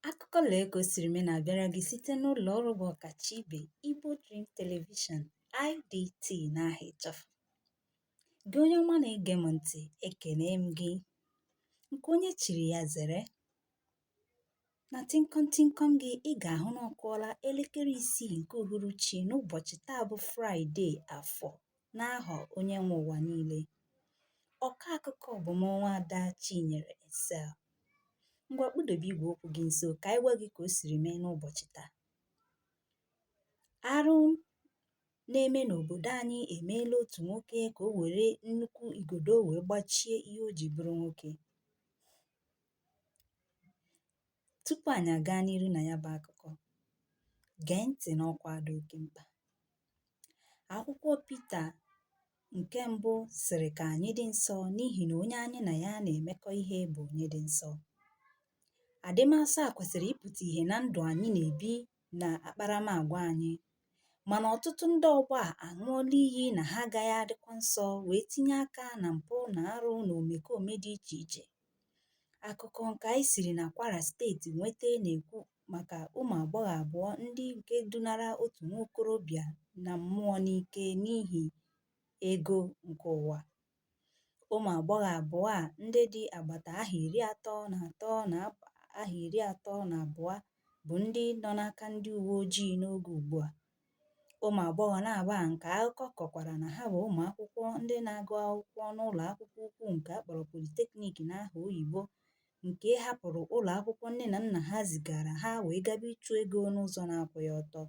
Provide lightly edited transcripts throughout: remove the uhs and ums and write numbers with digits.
Akụkọ lee ka o siri mee na-abịara gị site n'ụlọ ọrụ bụ ọkacha Igbo Dream Television IDT n'aha ịchafụ. Gị onye ọma na-ege m ntị, ekene m gị nke onye chiri ya zere. Na tịnkọm gị ị ga-ahụ na ọ kụọla elekere 6 nke uhuruchi n'ụbọchị taa bụ Fraịde afọ n'aha onye nwe ụwa niile. Ọka akụkọ bụ m Nwaada Chinyere Excel. Ngwa kpụdobe igwe okwu gị nso ka anyị gwa gị ka o siri mee n'ụbọchị taa. Arụ na-eme n'obodo anyị emeela otu nwoke ka o were nnukwu igodo wee gbachie ihe o ji bụrụ nwoke. Tupu anyị aga n'iru na ya bụ akụkọ, gee ntị n'ọkwa dị oke mkpa. Akwụkwọ Pita nke mbụ sịrị ka anyị dị nsọ n'ihi na onye anyị na ya na-emekọ ihe bụ onye dị nsọ. Adịmasọ a kwesịrị ịpụta ihe na ndụ anyị na-ebi na akparamagwa anyị, mana ọtụtụ ndị ọgbọ a aṅụọla iyi na ha agaghị adịkwa nsọ wee tinye aka na mpụ na arụ na omekome dị iche iche. Akụkọ nke anyị siri na Kwara steeti nweta na-ekwu maka ụmụ agbọghọ abụọ ndị nke dunara otu nwa okorobịa na mmụọ n'ike n'ihi ego nke ụwa. Ụmụ agbọghọ abụọ a ndị dị agbata aha 33 na aha 32 bụ ndị nọ n'aka ndị uwe ojii n'oge ugbu a. Ụmụ agbọghọ na-abụọ nke akụkọ kọkwara na ha bụ ụmụ akwụkwọ ndị na-agụ akwụkwọ n'ụlọ akwụkwọ ukwu nke akpọrọ Polytechnic n'aha oyibo, nke hapụrụ ụlọ akwụkwọ nne na nna ha zigara ha wee gaba ịchụ ego n'ụzọ na-akwụghị ọtọ.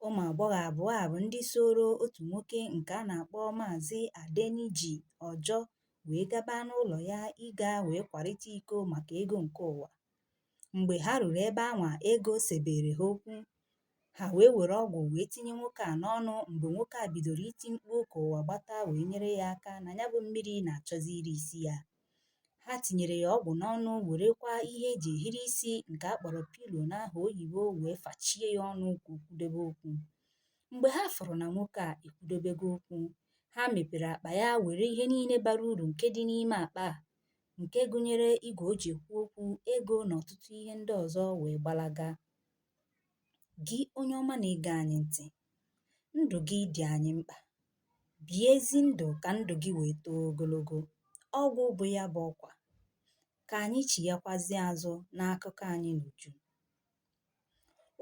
Ụmụ agbọghọ abụọ a bụ ndị soro otu nwoke nke a na-akpọ Maazị Adeniji Ọjọ wee gaba n'ụlọ ya ịga wee kwarịta iko maka ego nke ụwa. Mgbe ha ruru ebe anwa ego sebere ha okwu, ha wee were ọgwụ wee tinye nwoke a n'ọnụ. Mgbe nwoke a bidoro iti mkpu ka ụwa gbata wee nyere ya aka na ya bụ mmiri na-achọzi iri isi ya, ha tinyere ya ọgwụ n'ọnụ werekwa ihe eji ehiri isi nke akpọrọ pilo n'aha oyibo wee fachie ya ọnụ ka o kwudebe okwu. Mgbe ha fụrụ na nwoke a ekwudobego okwu, ha mepere akpa ya were ihe niile bara uru nke dị n'ime akpa a, nke gụnyere igwe o ji ekwu okwu, ego na ọtụtụ ihe ndị ọzọ wee gbalaga. Gị onye ọma na-ege anyị ntị, ndụ gị dị anyị mkpa. Bie ezi ndụ ka ndụ gị wee too ogologo. Ọgwụ bụ ya bụ ọkwa. Ka anyị chighakwazie azụ n'akụkọ anyị n'uju.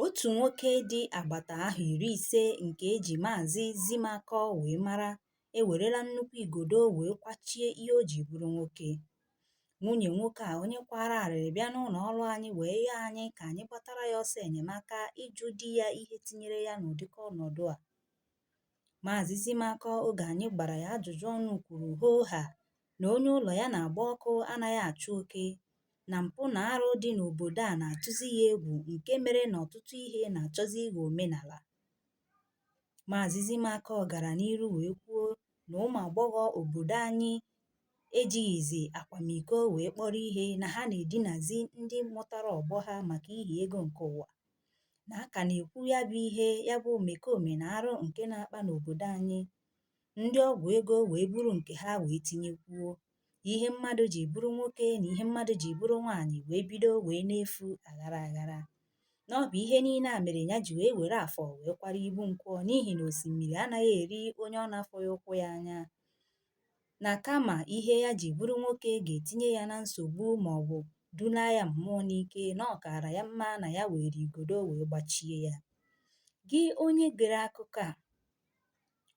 Otu nwoke dị agbata aha 50 nke eji Maazị Zimakọ wee mara ewerela nnukwu igodo wee kwachie ihe o ji bụrụ nwoke. Nwunye nwoke a onye kwara arịrị bịa n'ụlọ ọrụ anyị wee yọọ anyị ka anyị gbatara ya ọsọ enyemaka ịjụ di ya ihe tinyere ya n'ụdịka ọnọdụ a. Maazị Zimakọ oge anyị gbara ya ajụjụ ọnụ kwuru hoo haa na onye ụlọ ya na-agba ọkụ anaghị achụ oke, na mpụ na arụ dị n'obodo a na-atụzi ya egwu nke mere na ọtụtụ ihe na-achọzi ịghọ omenala. Maazị Zimakọ gara n'iru wee kwuo na ụmụ agbọghọ obodo anyị ejighịzi akwamiko wee kpọrọ ihe, na ha na-edinazi ndị mụtara ọgbọ ha maka ihi ego nke ụwa, na aka na-ekwu ya bụ ihe ya bụ omekome na arụ nke na-akpa n'obodo anyị. Ndị ọgwụ ego wee buru nke ha wee tinyekwuo ihe mmadụ ji bụrụ nwoke na ihe mmadụ ji bụrụ nwaanyị wee bido wee na-efu aghara aghara. Na ọ bụ ihe niile a mere ya ji wee were afọ wee kwara ibu nkwọ n'ihi na osimiri anaghị eri onye ọ na-afọghị ụkwụ ya anya, na kama ihe ya ji bụrụ nwoke ga-etinye ya na nsogbu maọbụ duna ya mmụọ n'ike, na ọ kaara ya mma na ya were igodo wee gbachie ya. Gị onye gere akụkọ a,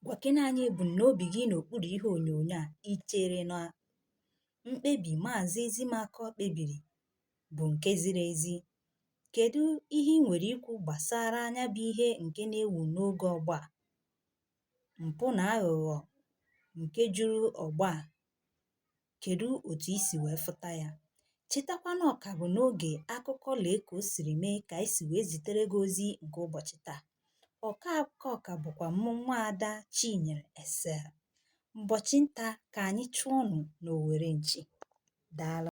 gwakena anyị ebumnobi gị n'okpuru ihe onyonyo a. I chere na mkpebi Maazị Zimakọ kpebiri bụ nke ziri ezi? Kedu ihe ị nwere ikwu gbasara anya bụ ihe nke na-ewu n'oge ọgbọ a, mpụ na aghụghọ nke juru ọgbọ a? Kedu otu i si wee fụta ya? Chetakwa na ọka bụ n'oge akụkọ lee ka o siri mee ka isi wee zitere gị ozi nke ụbọchị taa. Ọka akụkọ bụkwa mụ Nwaada Chinyere Excel. Ụbọchị nta ka anyị chụọ ọnụ n'Owere nchi. Daalụ.